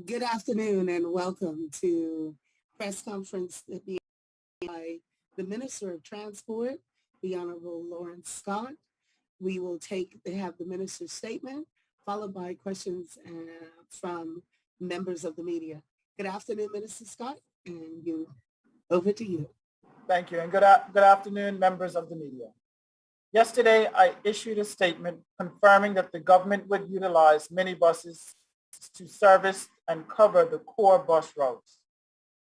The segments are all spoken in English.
Good afternoon and welcome to press conference by the Minister of Transport, the Honorable Lawrence Scott. We will have the minister's statement followed by questions from members of the media. Good afternoon, Minister Scott, and over to you. Thank you, and good afternoon, members of the media. Yesterday, I issued a statement confirming that the government would utilize minibuses to service and cover the core bus routes.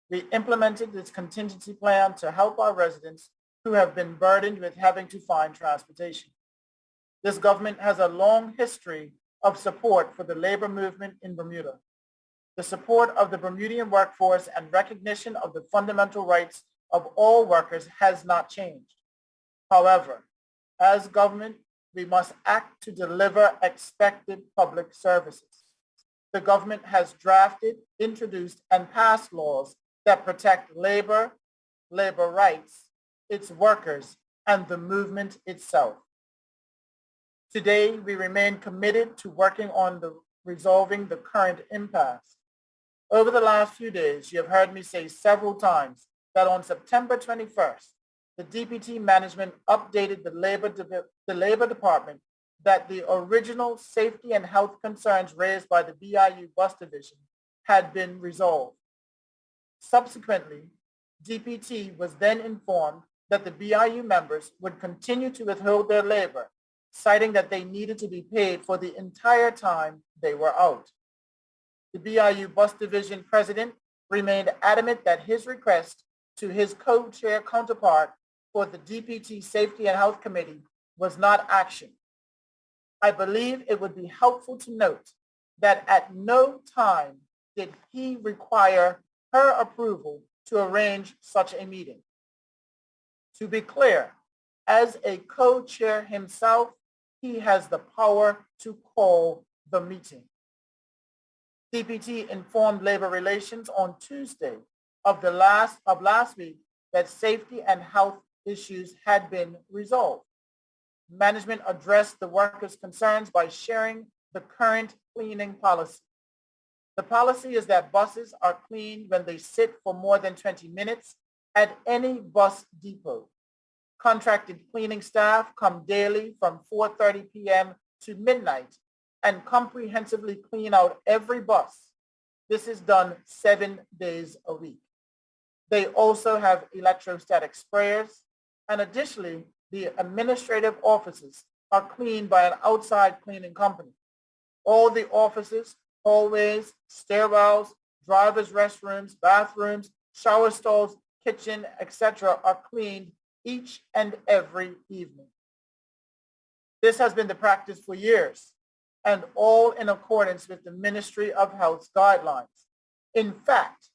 We implemented this contingency plan to help our residents who have been burdened with having to find transportation. This government has a long history of support for the labor movement in Bermuda. The support of the Bermudian workforce and recognition of the fundamental rights of all workers has not changed. However, as government, we must act to deliver expected public services. The government has drafted, introduced, and passed laws that protect labor rights, its workers, and the movement itself. Today, we remain committed to working on resolving the current impasse. Over the last few days, you have heard me say several times that on September 21st, the DPT management updated the Labor Department that the original safety and health concerns raised by the BIU bus division had been resolved. Subsequently, DPT was then informed that the BIU members would continue to withhold their labor, citing that they needed to be paid for the entire time they were out. The BIU bus division president remained adamant that his request to his co-chair counterpart for the DPT Safety and Health Committee was not action. I believe it would be helpful to note that at no time did he require her approval to arrange such a meeting. To be clear, as a co-chair himself, he has the power to call the meeting. DPT informed Labor Relations on Tuesday of last week that safety and health issues had been resolved. Management addressed the workers' concerns by sharing the current cleaning policy. The policy is that buses are cleaned when they sit for more than 20 minutes at any bus depot. Contracted cleaning staff come daily from 4:30 p.m. to midnight and comprehensively clean out every bus. This is done 7 days a week. They also have electrostatic sprayers, and additionally, the administrative offices are cleaned by an outside cleaning company. All the offices, hallways, stairwells, drivers' restrooms, bathrooms, shower stalls, kitchen, etc. are cleaned each and every evening. This has been the practice for years, and all in accordance with the Ministry of Health's guidelines. In fact,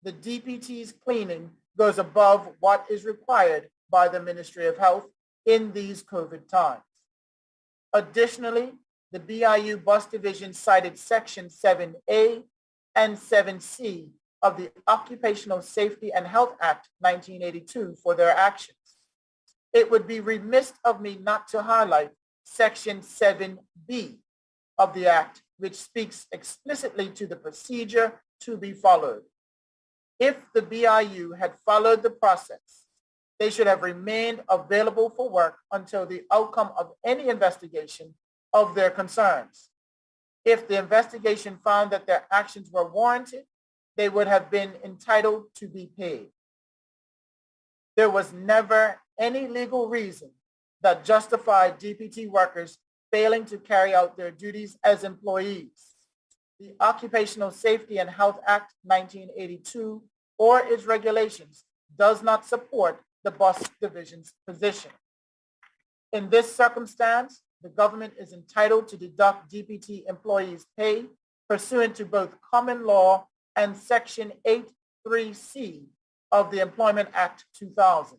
the DPT's cleaning goes above what is required by the Ministry of Health in these COVID times. Additionally, the BIU bus division cited Section 7A and 7C of the Occupational Safety and Health Act 1982 for their actions. It would be remiss of me not to highlight Section 7B of the Act, which speaks explicitly to the procedure to be followed. If the BIU had followed the process, they should have remained available for work until the outcome of any investigation of their concerns. If the investigation found that their actions were warranted, they would have been entitled to be paid. There was never any legal reason that justified DPT workers failing to carry out their duties as employees. The Occupational Safety and Health Act 1982 or its regulations does not support the bus division's position. In this circumstance, the government is entitled to deduct DPT employees' pay pursuant to both common law and Section 83C of the Employment Act 2000.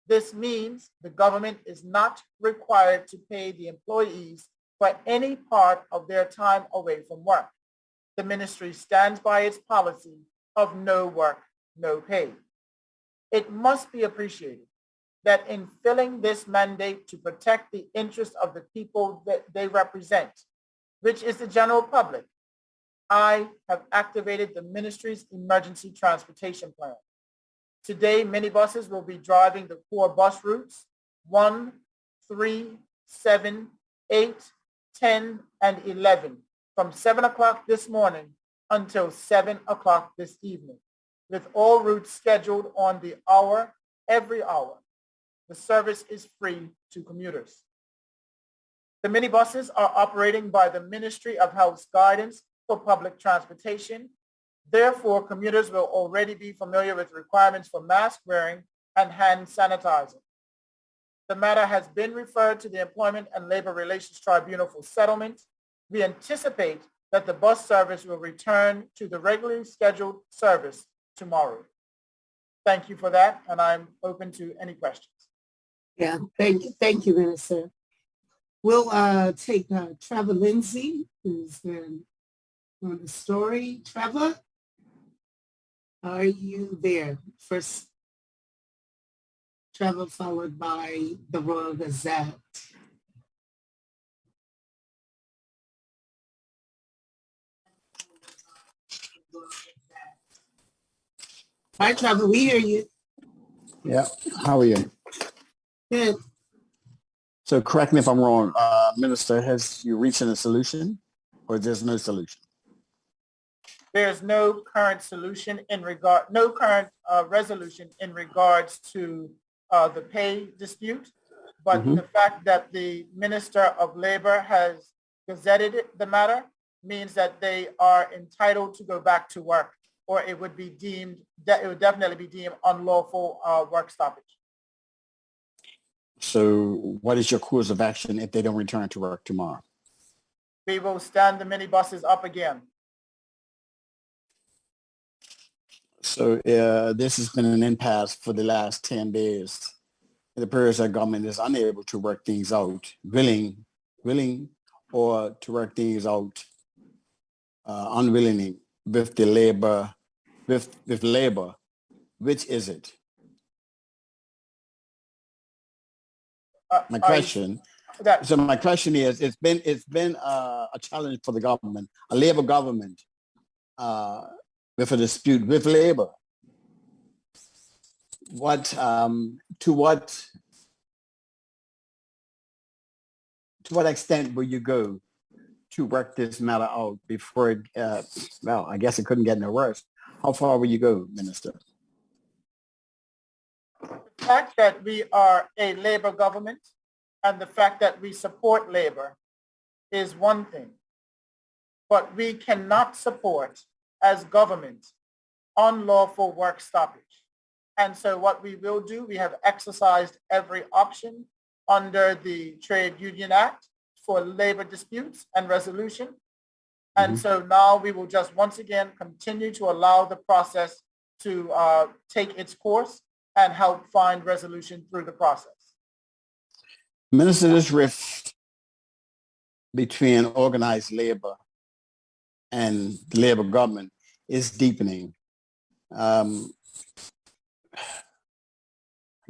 This means the government is not required to pay the employees for any part of their time away from work. The ministry stands by its policy of no work, no pay. It must be appreciated that in filling this mandate to protect the interests of the people that they represent, which is the general public, I have activated the ministry's emergency transportation plan. Today, minibuses will be driving the core bus routes 1, 3, 7, 8, 10, and 11 from 7 o'clock this morning until 7 o'clock this evening, with all routes scheduled on the hour, every hour. The service is free to commuters. The minibuses are operating by the Ministry of Health's guidance for public transportation. Therefore, commuters will already be familiar with requirements for mask wearing and hand sanitizing. The matter has been referred to the Employment and Labor Relations Tribunal for settlement. We anticipate that the bus service will return to the regularly scheduled service tomorrow. Thank you for that, and I'm open to any questions. Yeah, thank you, Minister. We'll take Trevor Lindsay, who's been on the story. Trevor, are you there? First, Trevor, followed by the Royal Gazette. Hi, Trevor, we hear you. Yeah, how are you? Good. So correct me if I'm wrong, Minister, has you reached a solution or there's no solution? There's no current solution no current resolution in regards to the pay dispute, but the fact that the Minister of Labor has gazetted the matter means that they are entitled to go back to work, or it would definitely be deemed unlawful work stoppage. So what is your course of action if they don't return to work tomorrow? We will stand the minibuses up again. So this has been an impasse for the last 10 days. The Persian government is unable to work things out, willing or to work things out unwillingly with the labor, with labor. Which is it? My question is, it's been a challenge for the government, a labor government, with a dispute with labor. To what extent will you go to work this matter out before it, well, I guess it couldn't get no worse. How far will you go, Minister? The fact that we are a labor government and the fact that we support labor is one thing, but we cannot support as government unlawful work stoppage. And so what we will do, we have exercised every option under the Trade Union Act for labor disputes and resolution. And so now we will just once again continue to allow the process to take its course and help find resolution through the process. Minister, this rift between organized labor and the labor government is deepening. I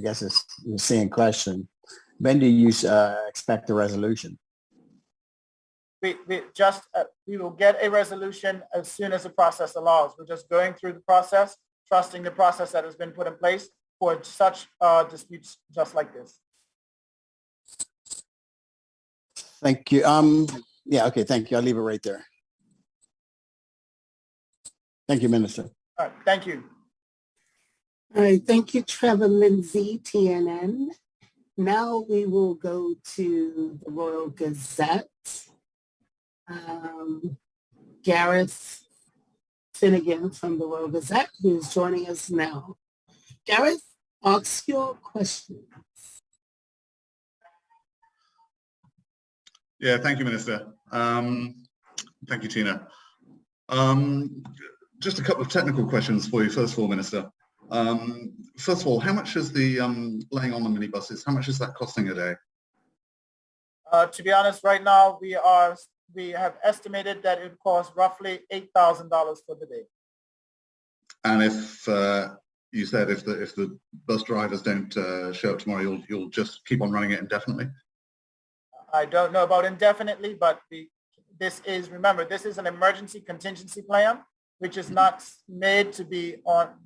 guess it's the same question. When do you expect a resolution? We will get a resolution as soon as the process allows. We're just going through the process, trusting the process that has been put in place for such disputes just like this. Thank you. Yeah, okay, thank you. I'll leave it right there. Thank you, Minister. All right, thank you. All right, thank you, Trevor Lindsay, TNN. Now we will go to the Royal Gazette. Gareth Finnegan from the Royal Gazette, who is joining us now. Gareth, ask your question. Yeah, thank you, Minister. Thank you, Tina. Just a couple of technical questions for you. First of all, Minister. First of all, how much is the laying on the minibuses? How much is that costing a day? To be honest, right now we have estimated that it would cost roughly $8,000 for the day. And if you said if the bus drivers don't show up tomorrow, you'll just keep on running it indefinitely? I don't know about indefinitely, but this is, remember, this is an emergency contingency plan, which is not made to be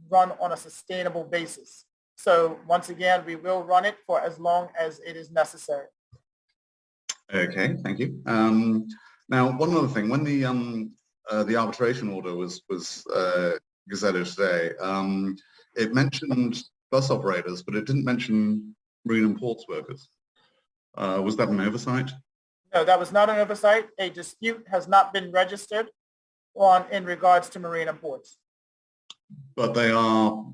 run on a sustainable basis. So once again, we will run it for as long as it is necessary. Okay, thank you. Now, one other thing, when the arbitration order was gazetted today, it mentioned bus operators, but it didn't mention marine and ports workers. Was that an oversight? No, that was not an oversight. A dispute has not been registered in regards to marine and ports. But they are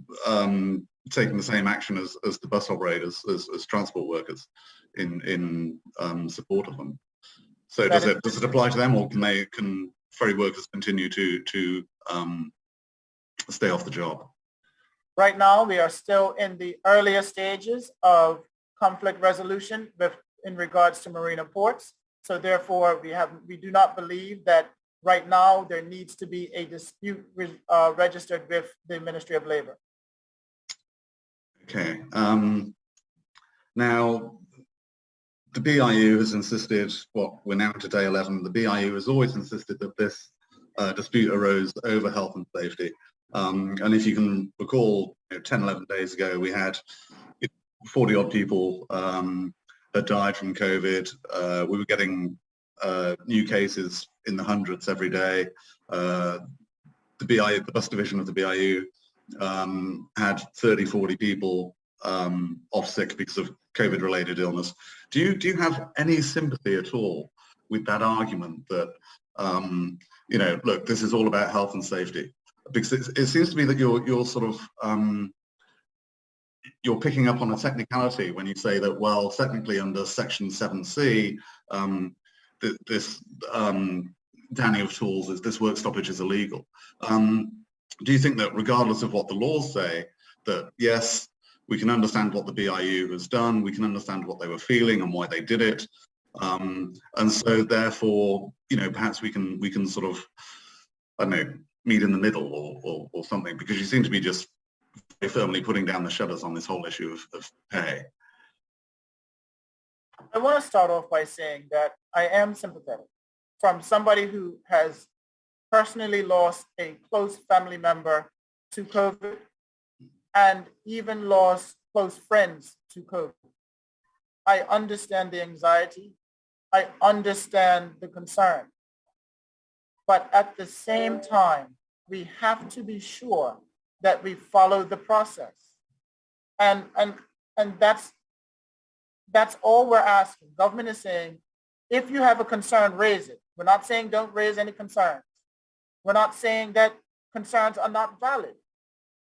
taking the same action as the bus operators, as transport workers in support of them. So does it apply to them, or can ferry workers continue to stay off the job? Right now, we are still in the earlier stages of conflict resolution in regards to marine and ports. So therefore, we do not believe that right now there needs to be a dispute registered with the Ministry of Labor. Okay. Now, the BIU has insisted, we're now to day 11, the BIU has always insisted that this dispute arose over health and safety. And if you can recall, 10, 11 days ago, we had 40 odd people that died from COVID. We were getting new cases in the hundreds every day. The BIU, the bus division of the BIU, had 30, 40 people off sick because of COVID-related illness. Do you have any sympathy at all with that argument that, look, this is all about health and safety? Because it seems to me that you're sort of, you're picking up on a technicality when you say that, well, technically under Section 7C, this downing of tools, this work stoppage is illegal. Do you think that regardless of what the laws say, that yes, we can understand what the BIU has done, we can understand what they were feeling and why they did it, and so therefore, perhaps we can sort of, I don't know, meet in the middle or something, because you seem to be just very firmly putting down the shutters on this whole issue of pay. I want to start off by saying that I am sympathetic from somebody who has personally lost a close family member to COVID and even lost close friends to COVID. I understand the anxiety. I understand the concern. But at the same time, we have to be sure that we follow the process. And that's all we're asking. Government is saying, if you have a concern, raise it. We're not saying don't raise any concerns. We're not saying that concerns are not valid.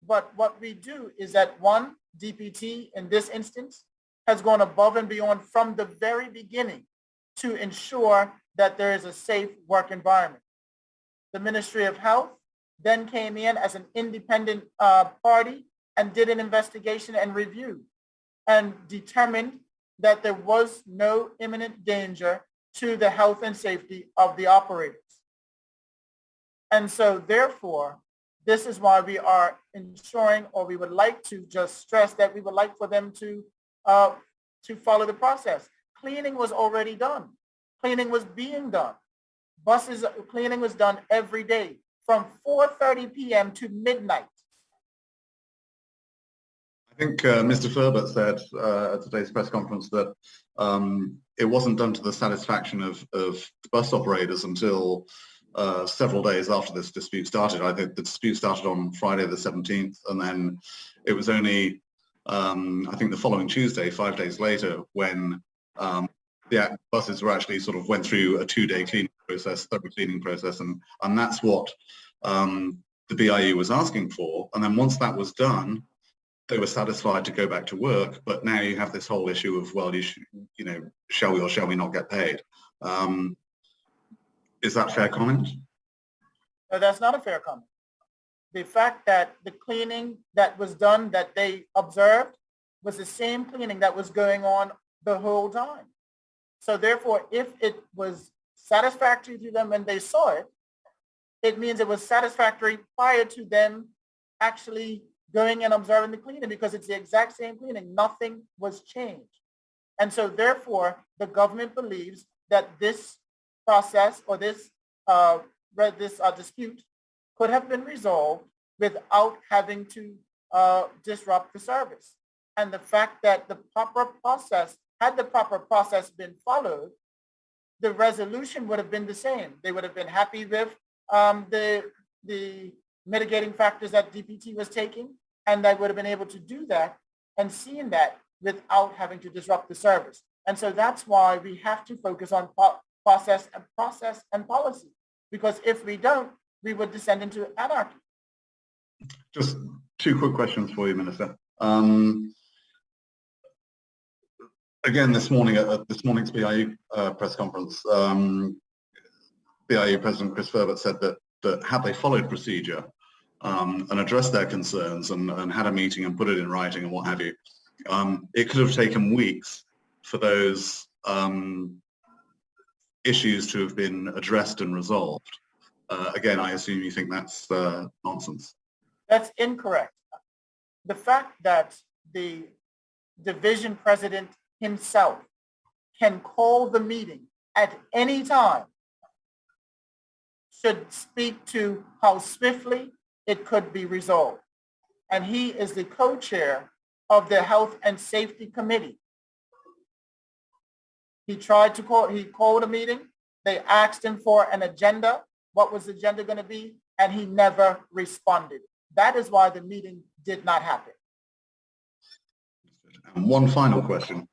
But what we do is that one, DPT in this instance has gone above and beyond from the very beginning to ensure that there is a safe work environment. The Ministry of Health then came in as an independent party and did an investigation and review and determined that there was no imminent danger to the health and safety of the operators. And so therefore, this is why we are ensuring, or we would like to just stress that we would like for them to follow the process. Cleaning was already done. Cleaning was being done. Buses cleaning was done every day from 4:30 p.m. to midnight. I think Mr. Ferbert said at today's press conference that it wasn't done to the satisfaction of bus operators until several days after this dispute started. I think the dispute started on Friday the 17th, and then it was only, I think the following Tuesday, 5 days later, when the buses were actually sort of went through a 2-day cleaning process, thorough cleaning process, and that's what the BIU was asking for. And then once that was done, they were satisfied to go back to work. But now you have this whole issue of, well, shall we or shall we not get paid? Is that fair comment? No, that's not a fair comment. The fact that the cleaning that was done, that they observed, was the same cleaning that was going on the whole time. So therefore, if it was satisfactory to them when they saw it, it means it was satisfactory prior to them actually going and observing the cleaning, because it's the exact same cleaning. Nothing was changed. And so therefore, the government believes that this process or this dispute could have been resolved without having to disrupt the service. And the fact that the proper process, had the proper process been followed, the resolution would have been the same. They would have been happy with the mitigating factors that DPT was taking, and they would have been able to do that and seeing that without having to disrupt the service. And so that's why we have to focus on process and policy, because if we don't, we would descend into anarchy. Just two quick questions for you, Minister. Again, this morning at this morning's BIU press conference, BIU President Chris Ferbert said that had they followed procedure and addressed their concerns and had a meeting and put it in writing and what have you, it could have taken weeks for those issues to have been addressed and resolved. Again, I assume you think that's nonsense. That's incorrect. The fact that the division president himself can call the meeting at any time should speak to how swiftly it could be resolved. And he is the co-chair of the Health and Safety Committee. He called a meeting. They asked him for an agenda. What was the agenda going to be? And he never responded. That is why the meeting did not happen. And one final question.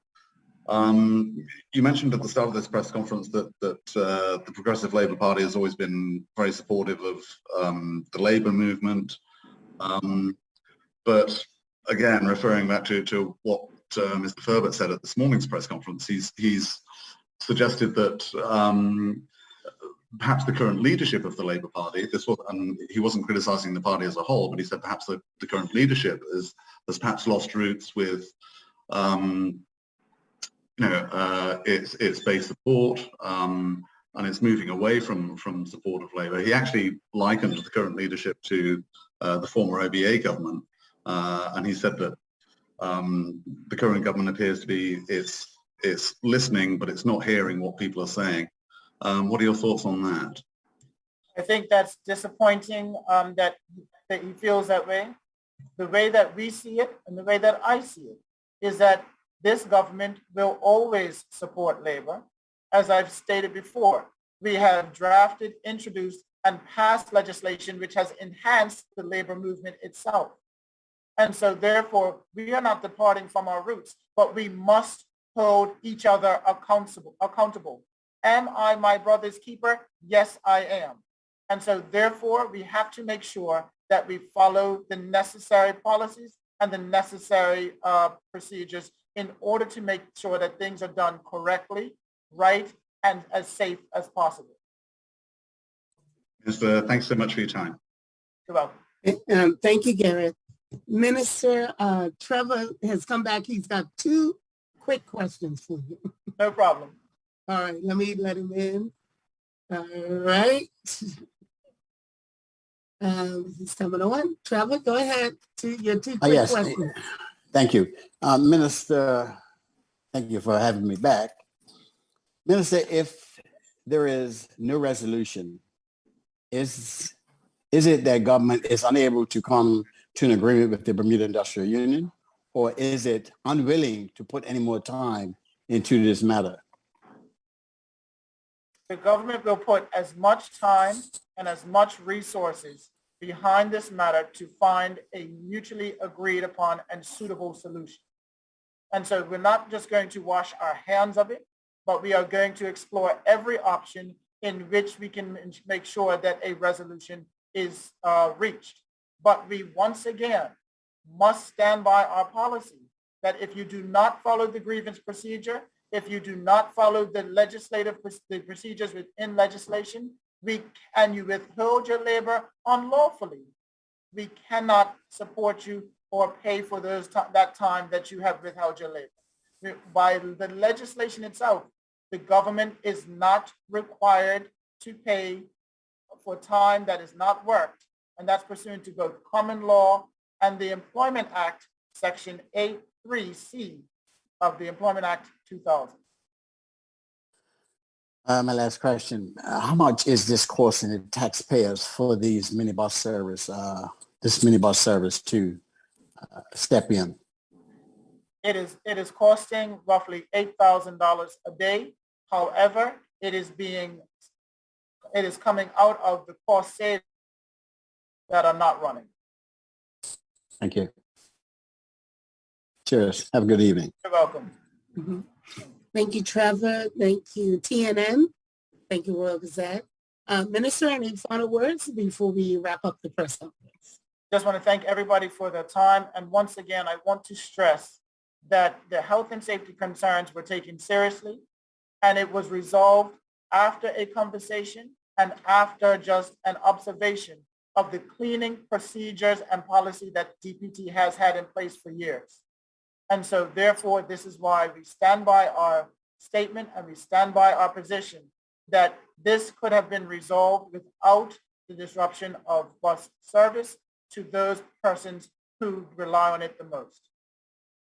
You mentioned at the start of this press conference that the Progressive Labour Party has always been very supportive of the labour movement. But again, referring back to what Mr. Ferbert said at this morning's press conference, he's suggested that perhaps the current leadership of the Labour Party, and he wasn't criticising the party as a whole, but he said perhaps the current leadership has perhaps lost roots with its base support, and it's moving away from support of Labour. He actually likened the current leadership to the former OBA government, and he said that the current government appears to be it's listening, but it's not hearing what people are saying. What are your thoughts on that? I think that's disappointing that he feels that way. The way that we see it and the way that I see it is that this government will always support labor. As I've stated before, we have drafted, introduced, and passed legislation which has enhanced the labor movement itself. And so therefore, we are not departing from our roots, but we must hold each other accountable. Am I my brother's keeper? Yes, I am. And so therefore, we have to make sure that we follow the necessary policies and the necessary procedures in order to make sure that things are done correctly, right, and as safe as possible. Minister, thanks so much for your time. You're welcome. Thank you, Garrett. Minister Trevor has come back. He's got two quick questions for you. No problem. All right, let me let him in. All right. He's coming on. Trevor, go ahead to your two quick Yes. questions. Thank you. Minister, thank you for having me back. Minister, if there is no resolution, is it that government is unable to come to an agreement with the Bermuda Industrial Union, or is it unwilling to put any more time into this matter? The government will put as much time and as much resources behind this matter to find a mutually agreed upon and suitable solution. And so we're not just going to wash our hands of it, but we are going to explore every option in which we can make sure that a resolution is reached. But we once again must stand by our policy that if you do not follow the grievance procedure, if you do not follow the procedures within legislation, and you withhold your labor unlawfully, we cannot support you or pay for that time that you have withheld your labor. By the legislation itself, the government is not required to pay for time that is not worked, and that's pursuant to both common law and the Employment Act, Section 8.3c of the Employment Act 2000. My last question, how much is this costing the taxpayers for these minibus service to step in? It is costing roughly $8,000 a day. However, it is coming out of the cost savings that are not running. Thank you. Cheers. Have a good evening. You're welcome. Mhm. Thank you, Trevor. Thank you, TNN. Thank you, Royal Gazette. Minister, any final words before we wrap up the press conference? Just want to thank everybody for their time. And once again, I want to stress that the health and safety concerns were taken seriously, and it was resolved after a conversation and after just an observation of the cleaning procedures and policy that DPT has had in place for years. And so therefore, this is why we stand by our statement and we stand by our position that this could have been resolved without the disruption of bus service to those persons who rely on it the most.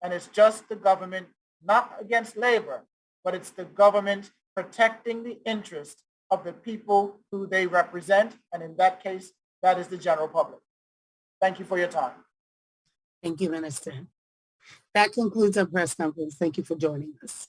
And it's just the government, not against labor, but it's the government protecting the interest of the people who they represent. And in that case, that is the general public. Thank you for your time. Thank you, Minister. That concludes our press conference. Thank you for joining us.